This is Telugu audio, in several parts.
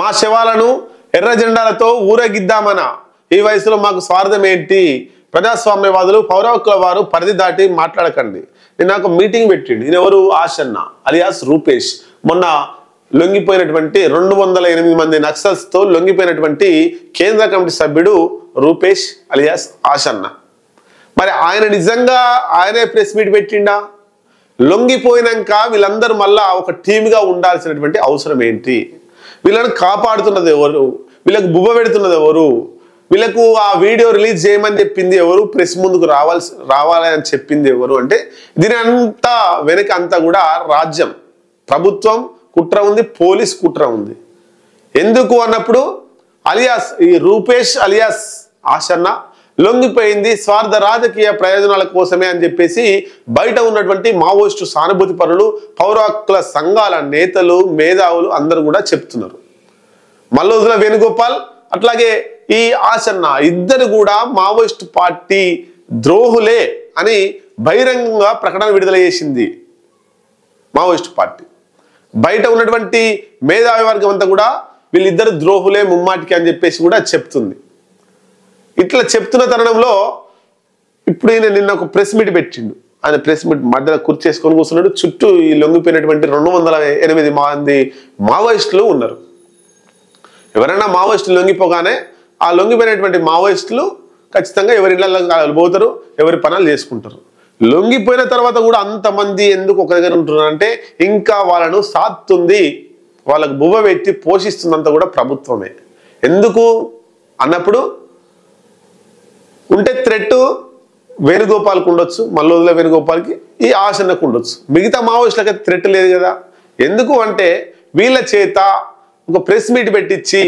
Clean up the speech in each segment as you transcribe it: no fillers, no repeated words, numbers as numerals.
మా శవాలను ఎర్ర జెండాలతో ఊరేగిద్దామనా? ఈ వయసులో మాకు స్వార్థం ఏంటి? ప్రజాస్వామ్యవాదులు పౌర హక్కుల వారు పరిధి దాటి మాట్లాడకండి. నేను నాకు మీటింగ్ పెట్టిండు. ఈయన ఎవరు? ఆశన్న అలియాస్ రూపేష్. మొన్న లొంగిపోయినటువంటి 208 మంది నక్సల్స్తో లొంగిపోయినటువంటి కేంద్ర కమిటీ సభ్యుడు రూపేష్ అలియాస్ ఆశన్న. మరి ఆయన నిజంగా ఆయనే ప్రెస్ మీట్ పెట్టిండా? లొంగిపోయినాక వీళ్ళందరూ మళ్ళా ఒక టీమ్గా ఉండాల్సినటువంటి అవసరం ఏంటి? వీళ్ళని కాపాడుతున్నది ఎవరు? వీళ్ళకు బువ్వ పెడుతున్నది ఎవరు? వీళ్ళకు ఆ వీడియో రిలీజ్ చేయమని చెప్పింది ఎవరు? ప్రెస్ ముందుకు రావాలి అని చెప్పింది ఎవరు? అంటే దీని అంతా వెనక అంతా కూడా రాజ్యం, ప్రభుత్వం కుట్ర ఉంది, పోలీస్ కుట్ర ఉంది. ఎందుకు అన్నప్పుడు అలియాస్ ఈ రూపేష్ అలియాస్ ఆశన్న లొంగిపోయింది స్వార్థ రాజకీయ ప్రయోజనాల కోసమే అని చెప్పేసి బయట ఉన్నటువంటి మావోయిస్టు సానుభూతి పరులు, పౌర హక్కుల సంఘాల నేతలు, మేధావులు అందరూ కూడా చెప్తున్నారు. మల్లోజుల వేణుగోపాల్ అట్లాగే ఈ ఆశన్న ఇద్దరు కూడా మావోయిస్టు పార్టీ ద్రోహులే అని బహిరంగంగా ప్రకటన విడుదల చేసింది మావోయిస్టు పార్టీ. బయట ఉన్నటువంటి మేధావి వర్గం అంతా కూడా వీళ్ళిద్దరు ద్రోహులే ముమ్మాటికి అని చెప్పేసి కూడా చెప్తుంది. ఇట్లా చెప్తున్న తరుణంలో ఇప్పుడు ఈయన నిన్న ఒక ప్రెస్ మీట్ పెట్టిండు. ఆయన ప్రెస్ మీట్ మధ్యలో కుర్చేసుకొని కూర్చున్నాడు. చుట్టూ ఈ లొంగిపోయినటువంటి 208 మంది మావోయిస్టులు ఉన్నారు. ఎవరైనా మావోయిస్టులు లొంగిపోగానే ఆ లొంగిపోయినటువంటి మావోయిస్టులు ఖచ్చితంగా ఎవరి ఇళ్లలో పోతారు, ఎవరి పనులు చేసుకుంటారు. లొంగిపోయిన తర్వాత కూడా అంతమంది ఎందుకు ఒక దగ్గర ఉంటున్నారు అంటే ఇంకా వాళ్ళను సాత్తుంది, వాళ్ళకు బువ్వ పెట్టి పోషిస్తుందంతా కూడా ప్రభుత్వమే. ఎందుకు అన్నప్పుడు ఉంటే థ్రెట్ వేణుగోపాల్కి ఉండొచ్చు, మల్లోజుల వేణుగోపాల్కి, ఈ ఆశన్నకు ఉండొచ్చు. మిగతా మావోయిస్టులకి థ్రెట్ లేదు కదా. ఎందుకు అంటే వీళ్ళ చేత ఒక ప్రెస్ మీట్ పెట్టించి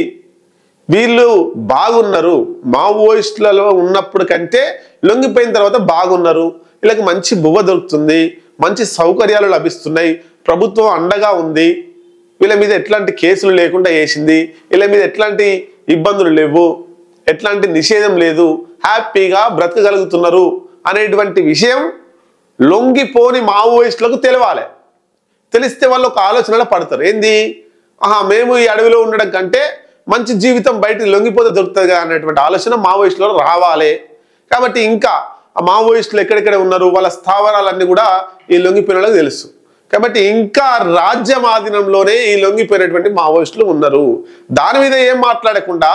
వీళ్ళు బాగున్నారు, మావోయిస్టులలో ఉన్నప్పుడు కంటే లొంగిపోయిన తర్వాత బాగున్నారు, వీళ్ళకి మంచి బువ్వ దొరుకుతుంది, మంచి సౌకర్యాలు లభిస్తున్నాయి, ప్రభుత్వం అండగా ఉంది, వీళ్ళ మీద ఎట్లాంటి కేసులు లేకుండా చేసింది, వీళ్ళ మీద ఎట్లాంటి ఇబ్బందులు లేవు, ఎట్లాంటి నిషేధం లేదు, హ్యాపీగా బ్రతకగలుగుతున్నారు అనేటువంటి విషయం లొంగిపోని మావోయిస్టులకు తెలవాలి. తెలిస్తే వాళ్ళు ఒక ఆలోచనలో పడతారు. ఏంది, మేము ఈ అడవిలో ఉండడం కంటే మంచి జీవితం బయట లొంగిపోతే దొరుకుతుంది కదా అనేటువంటి ఆలోచన మావోయిస్టులో రావాలి. కాబట్టి ఇంకా ఆ మావోయిస్టులు ఎక్కడెక్కడ ఉన్నారు, వాళ్ళ స్థావరాలన్నీ కూడా ఈ లొంగిపోయిన వాళ్ళకి తెలుసు. కాబట్టి ఇంకా రాజ్యం ఆధీనంలోనే ఈ లొంగిపోయినటువంటి మావోయిస్టులు ఉన్నారు. దాని మీద ఏం మాట్లాడకుండా,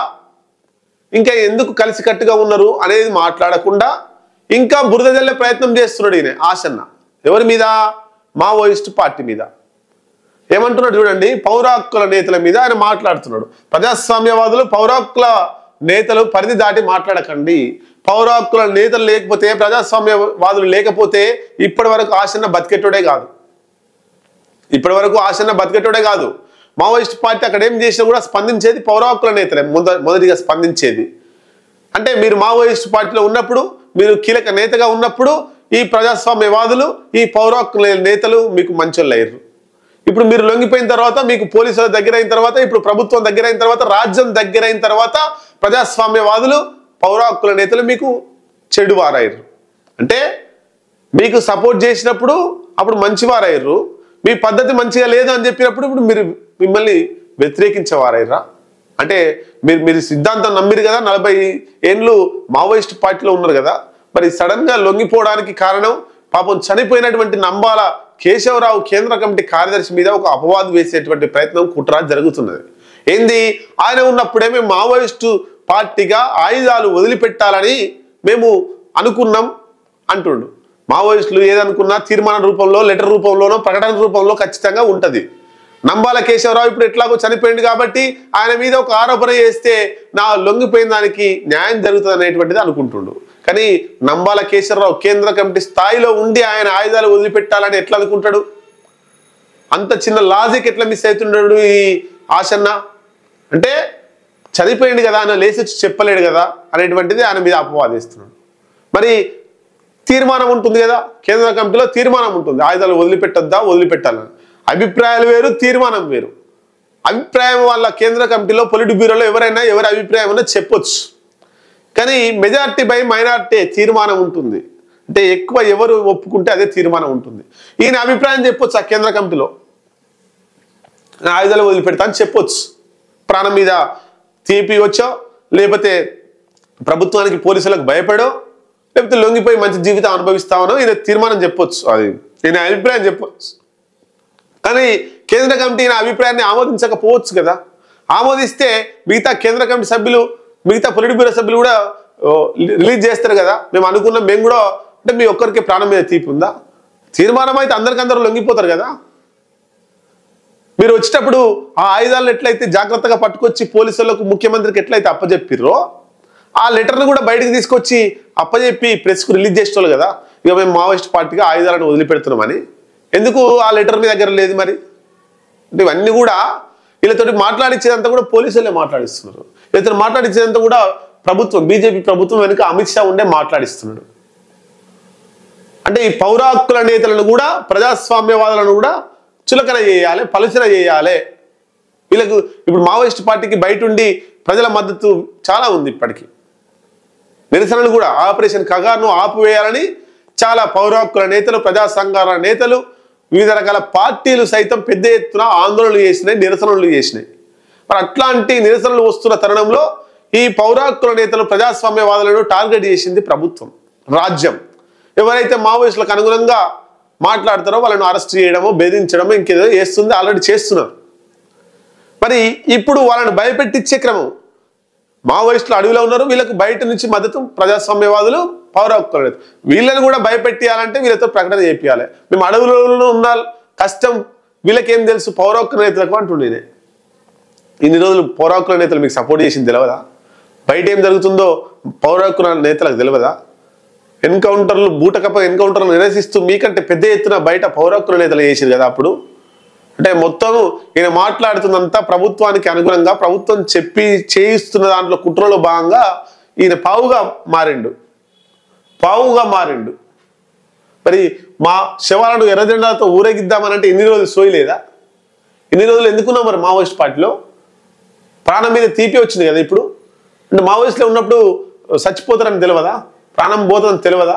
ఇంకా ఎందుకు కలిసికట్టుగా ఉన్నారు అనేది మాట్లాడకుండా ఇంకా బురద జల్లే ప్రయత్నం చేస్తున్నాడు ఈయన ఆశన్న. ఎవరి మీద? మావోయిస్టు పార్టీ మీద. ఏమంటున్నాడు చూడండి, పౌర హక్కుల నేతల మీద ఆయన మాట్లాడుతున్నాడు. ప్రజాస్వామ్యవాదులు పౌర హక్కుల నేతలు పరిధి దాటి మాట్లాడకండి. పౌర హక్కుల నేతలు లేకపోతే, ప్రజాస్వామ్యవాదులు లేకపోతే ఇప్పటి వరకు ఆశన్న బతికెట్టోడే కాదు. ఇప్పటి వరకు ఆశన్న బతికెట్టోడే కాదు. మావోయిస్ట్ పార్టీ అక్కడ ఏం చేసినా కూడా స్పందించేది పౌర హక్కుల నేతలే మొదటిగా స్పందించేది. అంటే మీరు మావోయిస్ట్ పార్టీలో ఉన్నప్పుడు, మీరు కీలక నేతగా ఉన్నప్పుడు ఈ ప్రజాస్వామ్యవాదులు, ఈ పౌర హక్కుల నేతలు మీకు మంచోళ్ళు అయ్యారు. ఇప్పుడు మీరు లొంగిపోయిన తర్వాత, మీకు పోలీసుల దగ్గర అయిన తర్వాత, ఇప్పుడు ప్రభుత్వం దగ్గర అయిన తర్వాత, రాజ్యం దగ్గర అయిన తర్వాత ప్రజాస్వామ్యవాదులు, పౌర హక్కుల నేతలు మీకు చెడువారయ్యారు. అంటే మీకు సపోర్ట్ చేసినప్పుడు అప్పుడు మంచివారయ్యారు, మీ పద్ధతి మంచిగా లేదు అని చెప్పినప్పుడు ఇప్పుడు మీరు మిమ్మల్ని వ్యతిరేకించేవారయ్యారా? అంటే మీరు సిద్ధాంతం నమ్మిరు కదా, 40 ఏళ్ళు మావోయిస్ట్ పార్టీలో ఉన్నారు కదా, మరి సడన్గా లొంగిపోవడానికి కారణం పాపం చనిపోయినటువంటి నంబాల కేశవరావు కేంద్ర కమిటీ కార్యదర్శి మీద ఒక అపవాదు వేసేటువంటి ప్రయత్నం, కుట్ర జరుగుతున్నది. ఏంది, ఆయన ఉన్నప్పుడే మేము మావోయిస్టు పార్టీగా ఆయుధాలు వదిలిపెట్టాలని మేము అనుకున్నాం అంటుండు. మావోయిస్టులు ఏదనుకున్నా తీర్మానం రూపంలో, లెటర్ రూపంలోనో, ప్రకటన రూపంలో ఖచ్చితంగా ఉంటుంది. నంబాల కేశవరావు ఇప్పుడు ఎట్లాగో చనిపోయింది కాబట్టి ఆయన మీద ఒక ఆరోపణ చేస్తే నా లొంగిపోయిన దానికి న్యాయం జరుగుతుంది అనేటువంటిది అనుకుంటుండు. కానీ నంబాల కేశవరావు కేంద్ర కమిటీ స్థాయిలో ఉండి ఆయన ఆయుధాలు వదిలిపెట్టాలని ఎట్లా అనుకుంటాడు? అంత చిన్న లాజిక్ ఎట్లా మిస్ అవుతున్నాడు ఈ ఆశన్న? అంటే చనిపోయింది కదా, ఆయన లేచి చెప్పలేడు కదా అనేటువంటిది ఆయన మీద అపవాదిస్తున్నాడు. మరి తీర్మానం ఉంటుంది కదా, కేంద్ర కమిటీలో తీర్మానం ఉంటుంది, ఆయుధాలు వదిలిపెట్టొద్దా వదిలిపెట్టాలని. అభిప్రాయాలు వేరు, తీర్మానం వేరు. అభిప్రాయం వాళ్ళ కేంద్ర కమిటీలో, పొలిట్ బ్యూరోలో ఎవరైనా ఎవరి అభిప్రాయం అన్నా చెప్పొచ్చు. కానీ మెజార్టీ బై మైనార్టీ తీర్మానం ఉంటుంది. అంటే ఎక్కువ ఎవరు ఒప్పుకుంటే అదే తీర్మానం ఉంటుంది. ఈయన అభిప్రాయం చెప్పొచ్చు, ఆ కేంద్ర కమిటీలో ఆయుధాలు వదిలిపెడతా అని చెప్పొచ్చు. ప్రాణం మీద తీపి వచ్చో, లేకపోతే ప్రభుత్వానికి పోలీసులకు భయపడో, లేకపోతే లొంగిపోయి మంచి జీవితం అనుభవిస్తామనో ఈయన తీర్మానం చెప్పొచ్చు, అది ఈయన అభిప్రాయం చెప్పొచ్చు. కానీ కేంద్ర కమిటీ ఈయన అభిప్రాయాన్ని ఆమోదించకపోవచ్చు కదా. ఆమోదిస్తే మిగతా కేంద్ర కమిటీ సభ్యులు, మిగతా పొలిట్ బ్యూరో సభ్యులు కూడా రిలీజ్ చేస్తారు కదా. మేము అనుకున్నాం, మేము కూడా అంటే మీ ఒక్కరికి ప్రాణం మీద తీపి ఉందా? తీర్మానం అయితే అందరికందరూ లొంగిపోతారు కదా. మీరు వచ్చేటప్పుడు ఆ ఆయుధాలను ఎట్లయితే జాగ్రత్తగా పట్టుకొచ్చి పోలీసులకు, ముఖ్యమంత్రికి ఎట్లయితే అప్పచెప్పిర్రో ఆ లెటర్ను కూడా బయటకు తీసుకొచ్చి అప్పచెప్పి ప్రెస్కు రిలీజ్ చేసేవాళ్ళు కదా. ఇక మేము మావోయిస్ట్ పార్టీగా ఆయుధాలను వదిలిపెడుతున్నామని. ఎందుకు ఆ లెటర్ మీ దగ్గర లేదు మరి? అంటే ఇవన్నీ కూడా వీళ్ళతోటి మాట్లాడించేదంతా కూడా పోలీసులే మాట్లాడిస్తున్నారు. వీళ్ళతో మాట్లాడించేదంతా కూడా ప్రభుత్వం, బీజేపీ ప్రభుత్వం వెనుక అమిత్ షా ఉండే మాట్లాడిస్తున్నాడు. అంటే ఈ పౌర హక్కుల నేతలను కూడా, ప్రజాస్వామ్యవాదులను కూడా చులకన చేయాలి, పలుచన చేయాలి. వీళ్ళకు ఇప్పుడు మావోయిస్ట్ పార్టీకి బయట ఉండి ప్రజల మద్దతు చాలా ఉంది. ఇప్పటికీ నిరసనలు కూడా ఆపరేషన్ కగార్ను ఆపివేయాలని చాలా పౌర హక్కుల నేతలు, ప్రజా సంఘాల నేతలు, వివిధ రకాల పార్టీలు సైతం పెద్ద ఎత్తున ఆందోళనలు చేసినాయి, నిరసనలు చేసినాయి. మరి అట్లాంటి నిరసనలు వస్తున్న తరుణంలో ఈ పౌర హక్కుల నేతలు, ప్రజాస్వామ్యవాదులను టార్గెట్ చేసింది ప్రభుత్వం, రాజ్యం. ఎవరైతే మావోయిస్టులకు అనుగుణంగా మాట్లాడతారో వాళ్ళను అరెస్ట్ చేయడమో, బెదిరించడమో ఇంకేదో చేస్తుంది, ఆల్రెడీ చేస్తున్నారు. మరి ఇప్పుడు వాళ్ళని భయపెట్టించే క్రమం. మావోయిస్టులు అడవిలో ఉన్నారు, వీళ్ళకు బయట నుంచి మద్దతు ప్రజాస్వామ్యవాదులు, పౌర హక్కుల నేతలు. వీళ్ళని కూడా భయపెట్టియాలంటే వీళ్ళతో ప్రకటన చేపియాలి. మేము అడవులలో ఉన్న కష్టం వీళ్ళకేం తెలుసు, పౌర హక్కుల నేతలకు అంటుండే. ఇన్ని రోజులు పౌర హక్కుల నేతలు మీకు సపోర్ట్ చేసింది తెలియదా? బయట ఏం జరుగుతుందో పౌర హక్కుల నేతలకు తెలియదా? ఎన్కౌంటర్లు, బూటకప్ప ఎన్కౌంటర్లు నిరసిస్తూ మీకంటే పెద్ద ఎత్తున బయట పౌర హక్కుల నేతలు చేసారు కదా. అప్పుడు అంటే మొత్తం ఈయన మాట్లాడుతున్నంతా ప్రభుత్వానికి అనుగుణంగా, ప్రభుత్వం చెప్పి చేయిస్తున్న దాంట్లో కుట్రలో భాగంగా ఈయన పావుగా మారిండు. మరి మా శవాలను ఎర్రజెండాలతో ఊరేగిద్దామనంటే ఇన్ని రోజులు సోయలేదా? ఇన్ని రోజులు ఎందుకున్నాం మరి మావోయిస్ట్ పార్టీలో? ప్రాణం మీద తీపి వచ్చింది కదా ఇప్పుడు. అంటే మావోయిస్టులో ఉన్నప్పుడు చచ్చిపోతారని తెలియదా? ప్రాణం పోతుందని తెలియదా?